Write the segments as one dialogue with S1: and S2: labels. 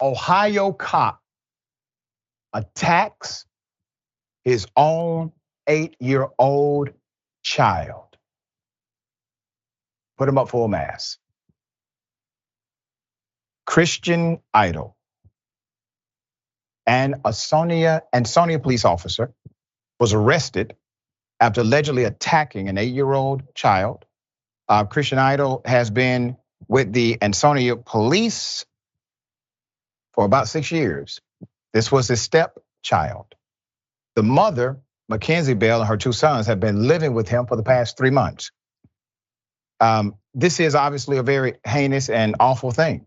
S1: Ohio cop attacks his own 8-year-old child. Put him up full mass. Christian Idol, an Ansonia Police Officer, was arrested after allegedly attacking an 8-year-old child. Christian Idol has been with the Ansonia Police for about 6 years. This was his stepchild. The mother, Mackenzie Bell, and her 2 sons have been living with him for the past 3 months. This is obviously a very heinous and awful thing.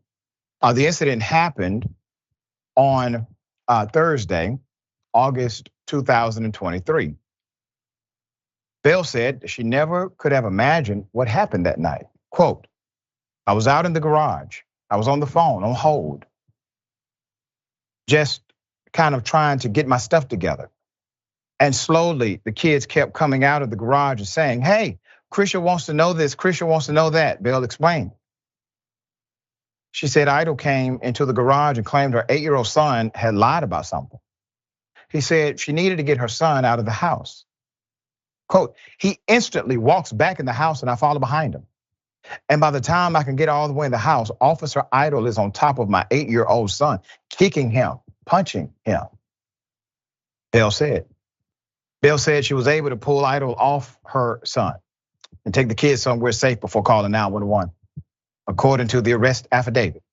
S1: The incident happened on Thursday, August 2023. Bell said she never could have imagined what happened that night. Quote, "I was out in the garage. I was on the phone, on hold, just kind of trying to get my stuff together. And slowly the kids kept coming out of the garage and saying, 'Hey, Christian wants to know this, Christian wants to know that,'" Bell explained. She said Idol came into the garage and claimed her 8-year-old son had lied about something. He said she needed to get her son out of the house. Quote, "He instantly walks back in the house and I follow behind him. And by the time I can get all the way in the house, Officer Idol is on top of my 8-year-old son, kicking him, punching him," Bell said. Bell said she was able to pull Idol off her son and take the kids somewhere safe before calling 911. According to the arrest affidavit,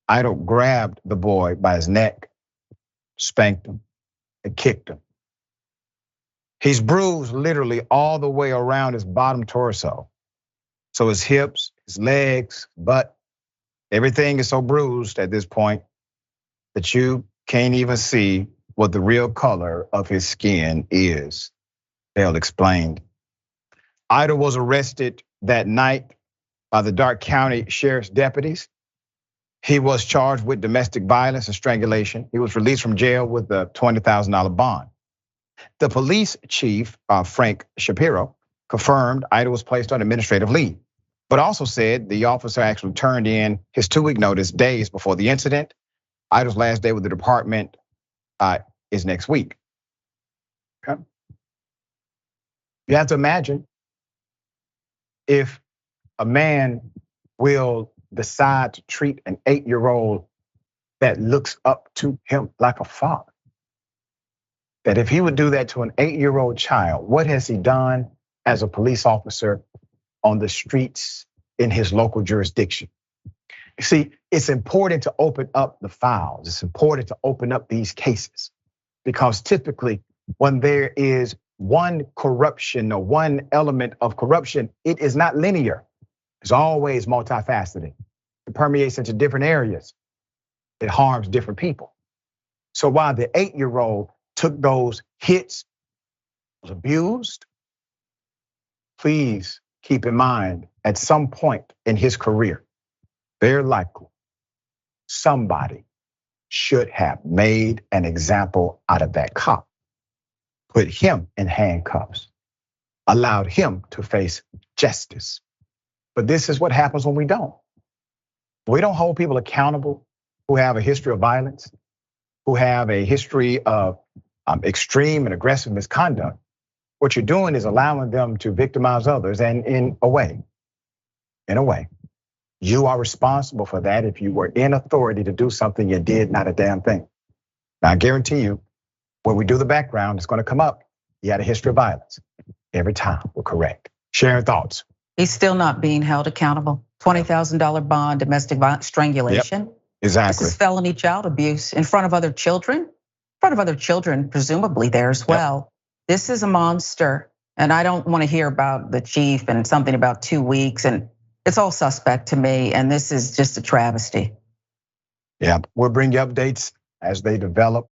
S1: Idol grabbed the boy by his neck, spanked him, and kicked him. He's bruised literally all the way around his bottom torso. So his hips, his legs, butt, everything is so bruised at this point that you can't even see what the real color of his skin is, Bell explained. Idol was arrested that night by the Darke County Sheriff's deputies. He was charged with domestic violence and strangulation. He was released from jail with a $20,000 bond. The police chief, Frank Shapiro, confirmed Idol was placed on administrative leave, but also said the officer actually turned in his 2-week notice days before the incident. Idol's last day with the department is next week. Okay. You have to imagine if a man will decide to treat an 8-year-old that looks up to him like a father. That if he would do that to an 8-year-old child, what has he done as a police officer on the streets in his local jurisdiction? You see, it's important to open up the files. It's important to open up these cases because typically when there is one corruption or one element of corruption, it is not linear. It's always multifaceted. It permeates into different areas. It harms different people. So while the 8-year-old took those hits, was abused, please keep in mind at some point in his career, very likely somebody should have made an example out of that cop, put him in handcuffs, allowed him to face justice. But this is what happens when we don't. We don't hold people accountable who have a history of violence, who have a history of extreme and aggressive misconduct. What you're doing is allowing them to victimize others, and in a way, you are responsible for that if you were in authority to do something you did not a damn thing. Now, I guarantee you, when we do the background, it's gonna come up. You had a history of violence. Every time, we're correct. Sharing thoughts.
S2: He's still not being held accountable. $20,000 bond, domestic violence, strangulation.
S1: Yep, exactly.
S2: This is felony child abuse in front of other children. Presumably there as well. Yep. This is a monster. And I don't want to hear about the chief and something about 2 weeks, and it's all suspect to me. And this is just a travesty.
S1: Yeah, we'll bring you updates as they develop.